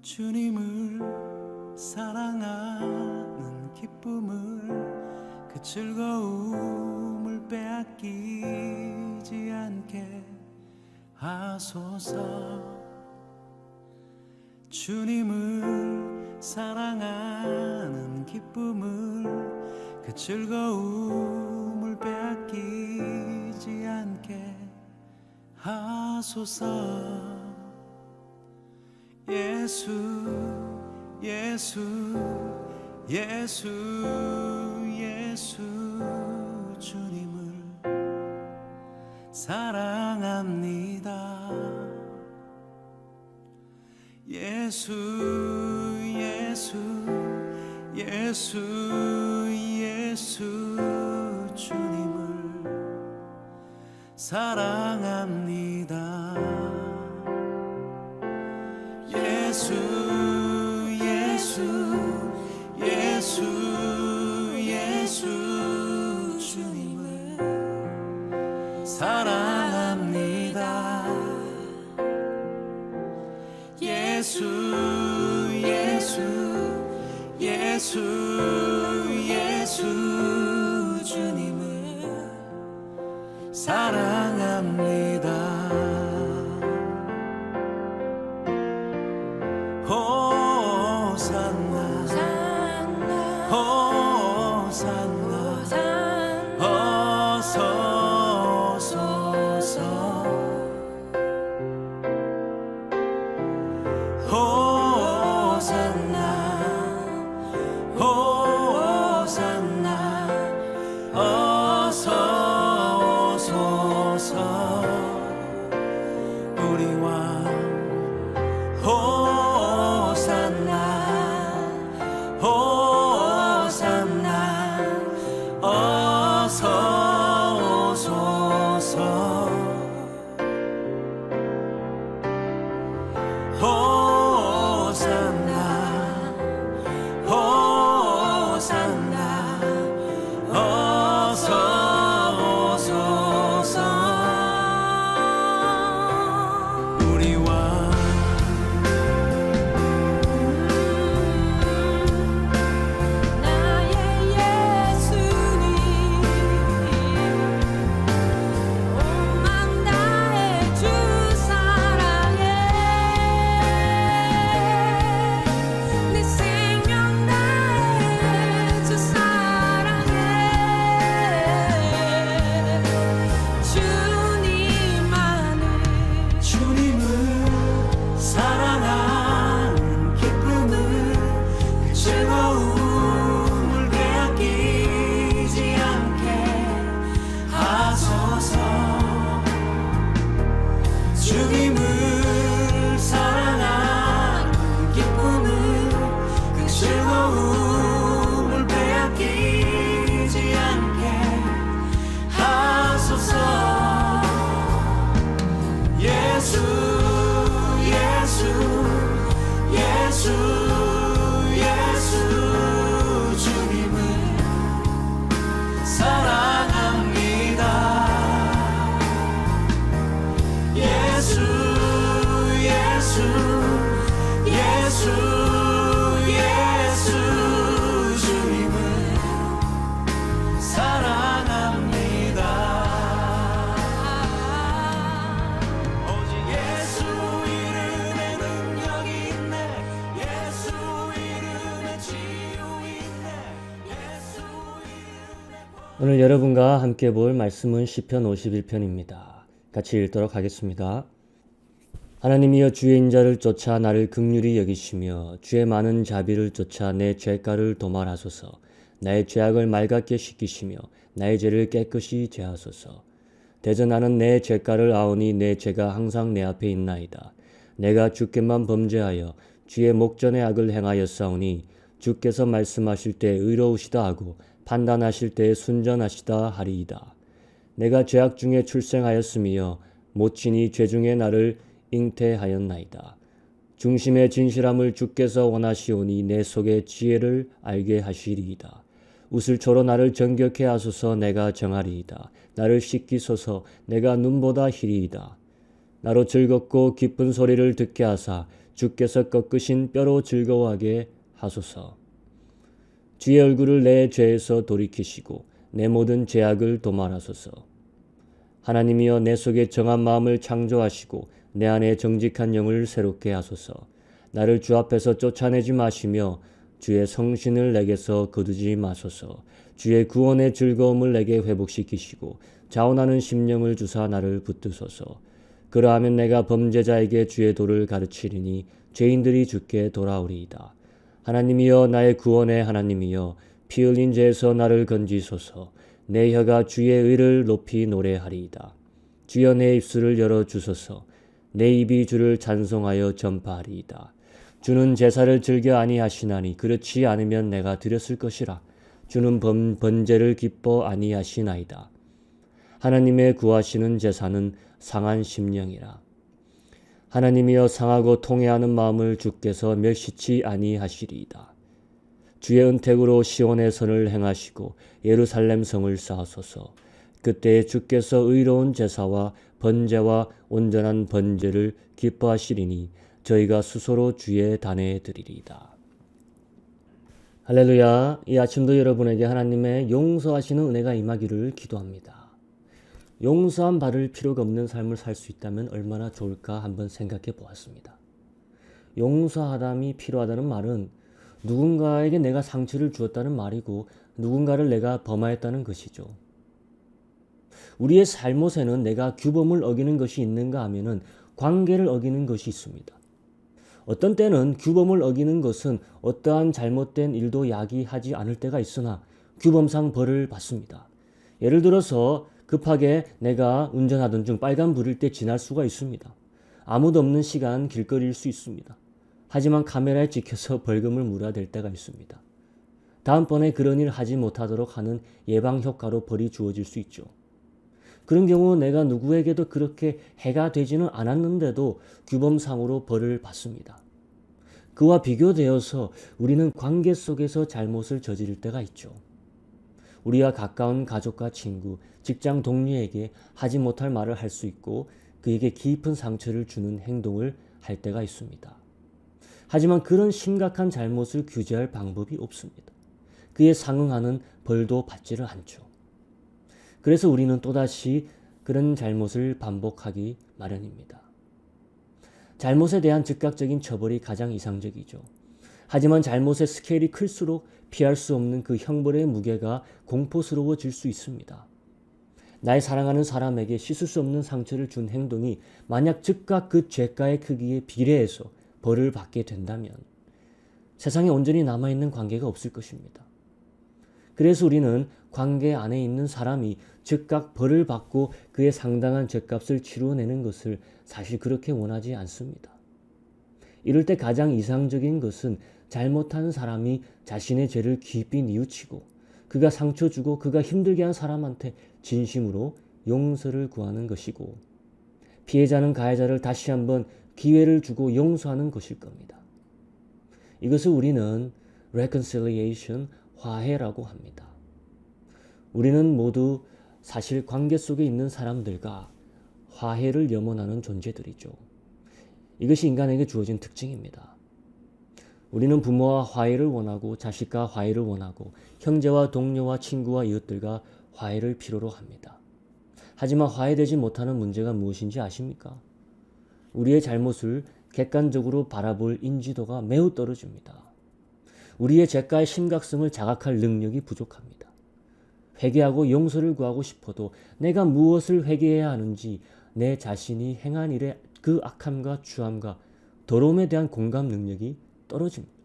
주님을 사랑하는 기쁨을 그 즐거움을 빼앗기지 않게 하소서. 주님을 사랑하는 기쁨을 그 즐거움을 빼앗기지 않게 하소서. 예수 예수 예수 예수 주님을 사랑합니다. 예수 예수 예수 예수 주님을 사랑합니다. 예수 예수 예수 예수 주님을 사랑합니다. 예수 예수 예수 예수 주님을 사랑합니다. 오늘 여러분과 함께 볼 말씀은 시편 51편입니다. 같이 읽도록 하겠습니다. 하나님이여 주의 인자를 쫓아 나를 긍휼히 여기시며 주의 많은 자비를 쫓아 내 죄가를 도말하소서. 나의 죄악을 맑게 씻기시며 나의 죄를 깨끗이 제하소서. 대저 나는 내 죄가를 아오니 내 죄가 항상 내 앞에 있나이다. 내가 주께만 범죄하여 주의 목전에 악을 행하였사오니 주께서 말씀하실 때 의로우시다 하고 판단하실 때에 순전하시다 하리이다. 내가 죄악 중에 출생하였으며 모친이 죄 중에 나를 잉태하였나이다. 중심의 진실함을 주께서 원하시오니 내 속의 지혜를 알게 하시리이다. 우슬초로 나를 정결케 하소서. 내가 정하리이다. 나를 씻기소서. 내가 눈보다 희리이다. 나로 즐겁고 기쁜 소리를 듣게 하사 주께서 꺾으신 뼈로 즐거워하게 하소서. 주의 얼굴을 내 죄에서 돌이키시고 내 모든 죄악을 도말하소서. 하나님이여 내 속에 정한 마음을 창조하시고 내 안에 정직한 영을 새롭게 하소서. 나를 주 앞에서 쫓아내지 마시며 주의 성신을 내게서 거두지 마소서. 주의 구원의 즐거움을 내게 회복시키시고 자원하는 심령을 주사 나를 붙드소서. 그러하면 내가 범죄자에게 주의 도를 가르치리니 죄인들이 주께 돌아오리이다. 하나님이여 나의 구원의 하나님이여 피 흘린 죄에서 나를 건지소서. 내 혀가 주의 의를 높이 노래하리이다. 주여 내 입술을 열어주소서. 내 입이 주를 찬송하여 전파하리이다. 주는 제사를 즐겨 아니하시나니 그렇지 않으면 내가 드렸을 것이라. 주는 번제를 기뻐 아니하시나이다. 하나님의 구하시는 제사는 상한 심령이라. 하나님이여 상하고 통회하는 마음을 주께서 멸시치 아니하시리이다. 주의 은택으로 시온의 선을 행하시고 예루살렘 성을 쌓으소서. 그때 주께서 의로운 제사와 번제와 온전한 번제를 기뻐하시리니 저희가 수소로 주의 단에 드리리이다. 할렐루야. 이 아침도 여러분에게 하나님의 용서하시는 은혜가 임하기를 기도합니다. 용서함 받을 필요가 없는 삶을 살 수 있다면 얼마나 좋을까 한번 생각해 보았습니다. 용서하담이 필요하다는 말은 누군가에게 내가 상처를 주었다는 말이고 누군가를 내가 범하였다는 것이죠. 우리의 잘못에는 내가 규범을 어기는 것이 있는가 하면은 관계를 어기는 것이 있습니다. 어떤 때는 규범을 어기는 것은 어떠한 잘못된 일도 야기하지 않을 때가 있으나 규범상 벌을 받습니다. 예를 들어서 급하게 내가 운전하던 중 빨간불일 때 지날 수가 있습니다. 아무도 없는 시간 길거리일 수 있습니다. 하지만 카메라에 찍혀서 벌금을 물어야 될 때가 있습니다. 다음번에 그런 일 하지 못하도록 하는 예방 효과로 벌이 주어질 수 있죠. 그런 경우 내가 누구에게도 그렇게 해가 되지는 않았는데도 규범상으로 벌을 받습니다. 그와 비교되어서 우리는 관계 속에서 잘못을 저지를 때가 있죠. 우리와 가까운 가족과 친구, 직장 동료에게 하지 못할 말을 할 수 있고 그에게 깊은 상처를 주는 행동을 할 때가 있습니다. 하지만 그런 심각한 잘못을 규제할 방법이 없습니다. 그에 상응하는 벌도 받지를 않죠. 그래서 우리는 또다시 그런 잘못을 반복하기 마련입니다. 잘못에 대한 즉각적인 처벌이 가장 이상적이죠. 하지만 잘못의 스케일이 클수록 피할 수 없는 그 형벌의 무게가 공포스러워질 수 있습니다. 나의 사랑하는 사람에게 씻을 수 없는 상처를 준 행동이 만약 즉각 그 죄가의 크기에 비례해서 벌을 받게 된다면 세상에 온전히 남아있는 관계가 없을 것입니다. 그래서 우리는 관계 안에 있는 사람이 즉각 벌을 받고 그에 상당한 죗값을 치루어내는 것을 사실 그렇게 원하지 않습니다. 이럴 때 가장 이상적인 것은 잘못한 사람이 자신의 죄를 깊이 뉘우치고 그가 상처 주고 그가 힘들게 한 사람한테 진심으로 용서를 구하는 것이고 피해자는 가해자를 다시 한번 기회를 주고 용서하는 것일 겁니다. 이것을 우리는 reconciliation, 화해라고 합니다. 우리는 모두 사실 관계 속에 있는 사람들과 화해를 염원하는 존재들이죠. 이것이 인간에게 주어진 특징입니다. 우리는 부모와 화해를 원하고 자식과 화해를 원하고 형제와 동료와 친구와 이웃들과 화해를 필요로 합니다. 하지만 화해되지 못하는 문제가 무엇인지 아십니까? 우리의 잘못을 객관적으로 바라볼 인지도가 매우 떨어집니다. 우리의 죄가의 심각성을 자각할 능력이 부족합니다. 회개하고 용서를 구하고 싶어도 내가 무엇을 회개해야 하는지 내 자신이 행한 일의 그 악함과 추함과 더러움에 대한 공감 능력이 떨어집니다.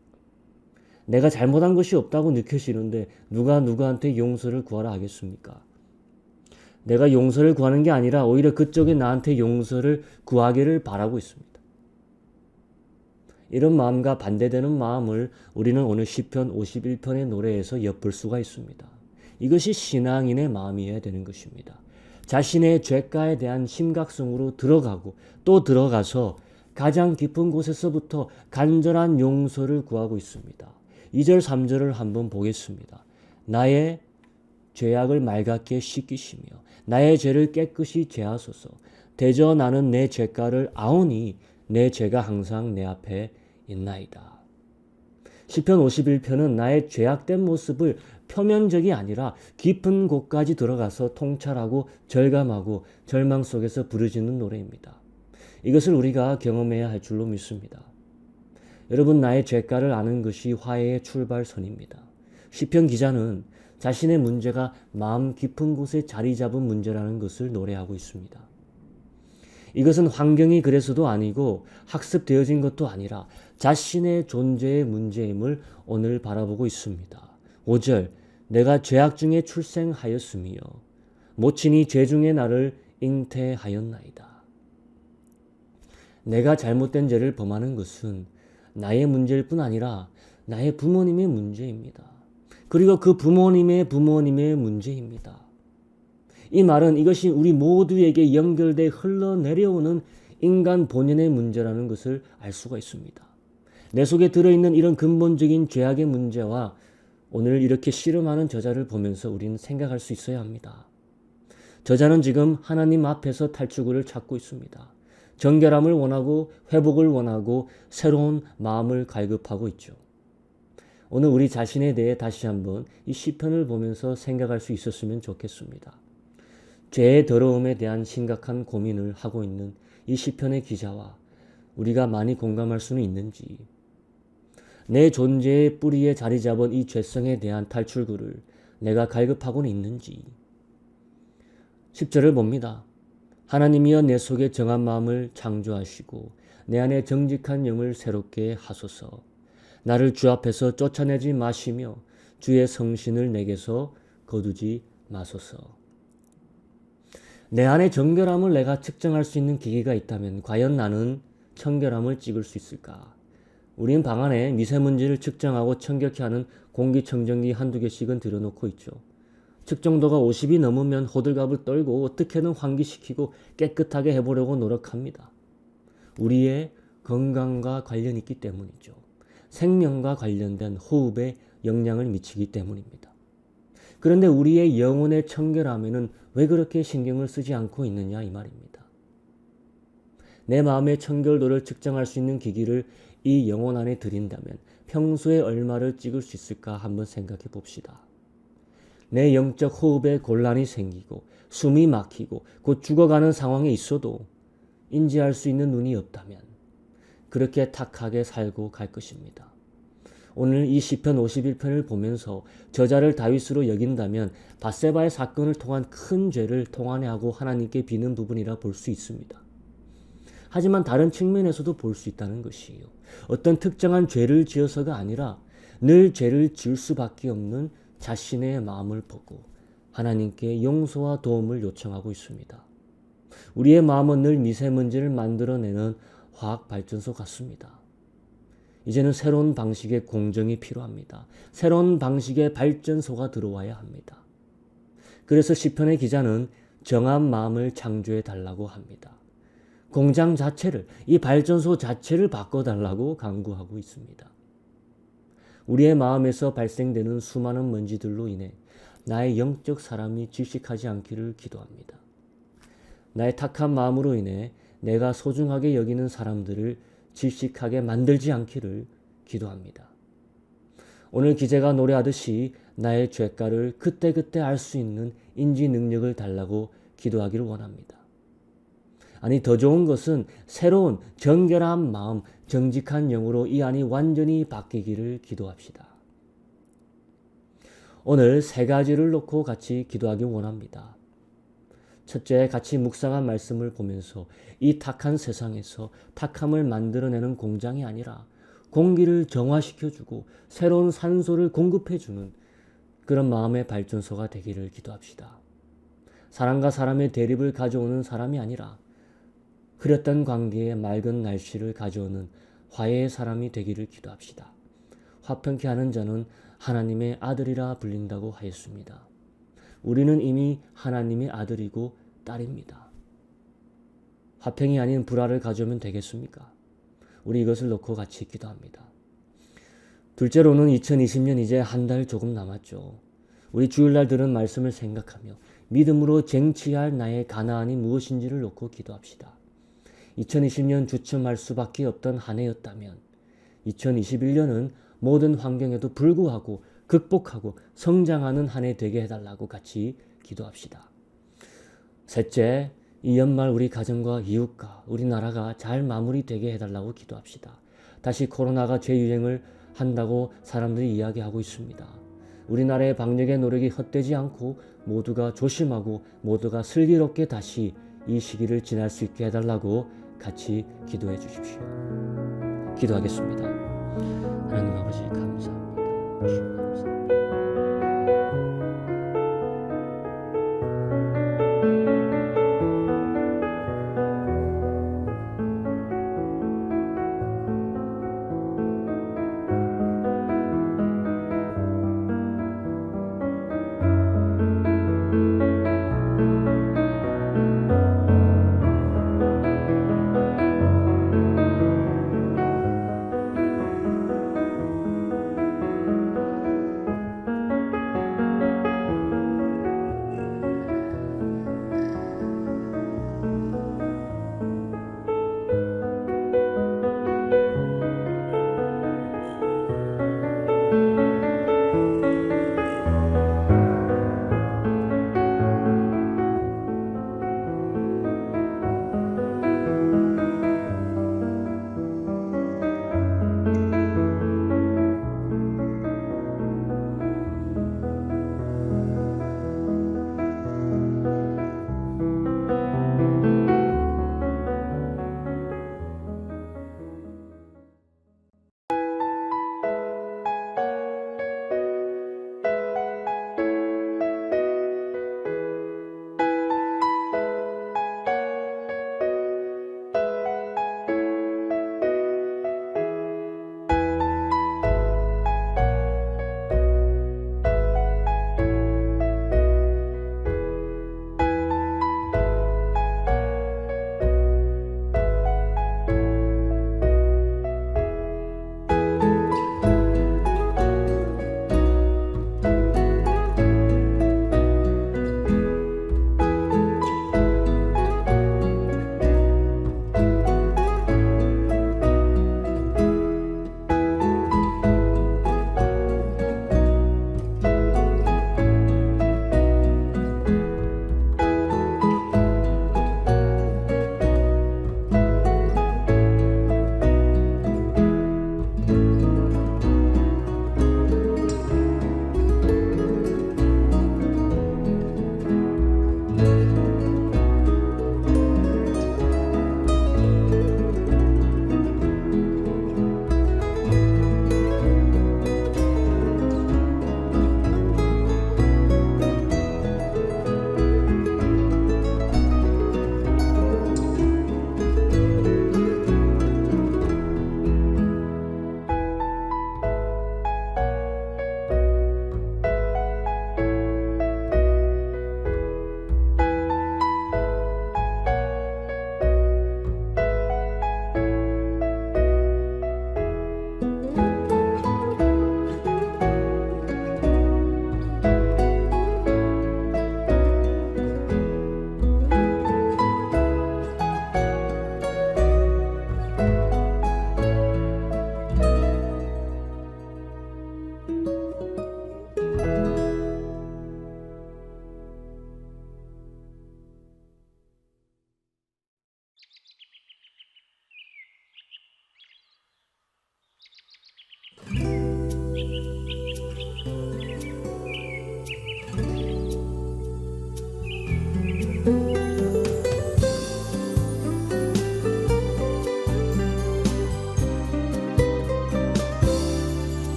내가 잘못한 것이 없다고 느껴지는데 누가 누구한테 용서를 구하라 하겠습니까? 내가 용서를 구하는 게 아니라 오히려 그쪽이 나한테 용서를 구하기를 바라고 있습니다. 이런 마음과 반대되는 마음을 우리는 오늘 시편 51편의 노래에서 엿볼 수가 있습니다. 이것이 신앙인의 마음이어야 되는 것입니다. 자신의 죄가에 대한 심각성으로 들어가고 또 들어가서 가장 깊은 곳에서부터 간절한 용서를 구하고 있습니다. 2절 3절을 한번 보겠습니다. 나의 죄악을 맑게 씻기시며 나의 죄를 깨끗이 제하소서. 대저 나는 내 죄가를 아오니 내 죄가 항상 내 앞에 있나이다. 시편 51편은 나의 죄악된 모습을 표면적이 아니라 깊은 곳까지 들어가서 통찰하고 절감하고 절망 속에서 부르짖는 노래입니다. 이것을 우리가 경험해야 할 줄로 믿습니다. 여러분, 나의 죄가를 아는 것이 화해의 출발선입니다. 시편 기자는 자신의 문제가 마음 깊은 곳에 자리 잡은 문제라는 것을 노래하고 있습니다. 이것은 환경이 그래서도 아니고 학습되어진 것도 아니라 자신의 존재의 문제임을 오늘 바라보고 있습니다. 5절, 내가 죄악 중에 출생하였으며 모친이 죄 중에 나를 잉태하였나이다. 내가 잘못된 죄를 범하는 것은 나의 문제일 뿐 아니라 나의 부모님의 문제입니다. 그리고 그 부모님의 문제입니다. 이 말은 이것이 우리 모두에게 연결돼 흘러내려오는 인간 본연의 문제라는 것을 알 수가 있습니다. 내 속에 들어있는 이런 근본적인 죄악의 문제와 오늘 이렇게 씨름하는 저자를 보면서 우리는 생각할 수 있어야 합니다. 저자는 지금 하나님 앞에서 탈출구를 찾고 있습니다. 정결함을 원하고 회복을 원하고 새로운 마음을 갈급하고 있죠. 오늘 우리 자신에 대해 다시 한번 이 시편을 보면서 생각할 수 있었으면 좋겠습니다. 죄의 더러움에 대한 심각한 고민을 하고 있는 이 시편의 기자와 우리가 많이 공감할 수는 있는지, 내 존재의 뿌리에 자리 잡은 이 죄성에 대한 탈출구를 내가 갈급하고는 있는지. 10절을 봅니다. 하나님이여 내 속에 정한 마음을 창조하시고 내 안에 정직한 영을 새롭게 하소서. 나를 주 앞에서 쫓아내지 마시며 주의 성신을 내게서 거두지 마소서. 내 안에 정결함을 내가 측정할 수 있는 기기가 있다면 과연 나는 청결함을 찍을 수 있을까? 우린 방 안에 미세먼지를 측정하고 청결케 하는 공기청정기 한두 개씩은 들여놓고 있죠. 측정도가 50이 넘으면 호들갑을 떨고 어떻게든 환기시키고 깨끗하게 해보려고 노력합니다. 우리의 건강과 관련이 있기 때문이죠. 생명과 관련된 호흡에 영향을 미치기 때문입니다. 그런데 우리의 영혼의 청결함에는 왜 그렇게 신경을 쓰지 않고 있느냐 이 말입니다. 내 마음의 청결도를 측정할 수 있는 기기를 이 영혼 안에 들인다면 평소에 얼마를 찍을 수 있을까 한번 생각해 봅시다. 내 영적 호흡에 곤란이 생기고 숨이 막히고 곧 죽어가는 상황에 있어도 인지할 수 있는 눈이 없다면 그렇게 탁하게 살고 갈 것입니다. 오늘 이 시편 51편을 보면서 저자를 다윗으로 여긴다면 밧세바의 사건을 통한 큰 죄를 통안해하고 하나님께 비는 부분이라 볼 수 있습니다. 하지만 다른 측면에서도 볼 수 있다는 것이에요. 어떤 특정한 죄를 지어서가 아니라 늘 죄를 지을 수밖에 없는 자신의 마음을 보고 하나님께 용서와 도움을 요청하고 있습니다. 우리의 마음은 늘 미세먼지를 만들어내는 화학발전소 같습니다. 이제는 새로운 방식의 공정이 필요합니다. 새로운 방식의 발전소가 들어와야 합니다. 그래서 시편의 기자는 정한 마음을 창조해 달라고 합니다. 공장 자체를, 이 발전소 자체를 바꿔달라고 강구하고 있습니다. 우리의 마음에서 발생되는 수많은 먼지들로 인해 나의 영적 사람이 질식하지 않기를 기도합니다. 나의 탁한 마음으로 인해 내가 소중하게 여기는 사람들을 질식하게 만들지 않기를 기도합니다. 오늘 기자가 노래하듯이 나의 죄가를 그때그때 알 수 있는 인지 능력을 달라고 기도하기를 원합니다. 아니, 더 좋은 것은 새로운 정결한 마음, 정직한 영으로 이 안이 완전히 바뀌기를 기도합시다. 오늘 세 가지를 놓고 같이 기도하기 원합니다. 첫째, 같이 묵상한 말씀을 보면서 이 탁한 세상에서 탁함을 만들어내는 공장이 아니라 공기를 정화시켜주고 새로운 산소를 공급해주는 그런 마음의 발전소가 되기를 기도합시다. 사람과 사람의 대립을 가져오는 사람이 아니라 흐렸던 관계에 맑은 날씨를 가져오는 화해의 사람이 되기를 기도합시다. 화평케 하는 자는 하나님의 아들이라 불린다고 하였습니다. 우리는 이미 하나님의 아들이고 딸입니다. 화평이 아닌 불화를 가져오면 되겠습니까? 우리 이것을 놓고 같이 기도합니다. 둘째로는 2020년 이제 한 달 조금 남았죠. 우리 주일날 들은 말씀을 생각하며 믿음으로 쟁취할 나의 가나안이 무엇인지를 놓고 기도합시다. 2020년 주춤할 수밖에 없던 한 해였다면 2021년은 모든 환경에도 불구하고 극복하고 성장하는 한 해 되게 해달라고 같이 기도합시다. 셋째, 이 연말 우리 가정과 이웃과 우리나라가 잘 마무리되게 해달라고 기도합시다. 다시 코로나가 재유행을 한다고 사람들이 이야기하고 있습니다. 우리나라의 방역의 노력이 헛되지 않고 모두가 조심하고 모두가 슬기롭게 다시 이 시기를 지날 수 있게 해달라고 같이 기도해 주십시오. 기도하겠습니다. 하나님 아버지 감사합니다. 주님 감사합니다.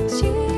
시작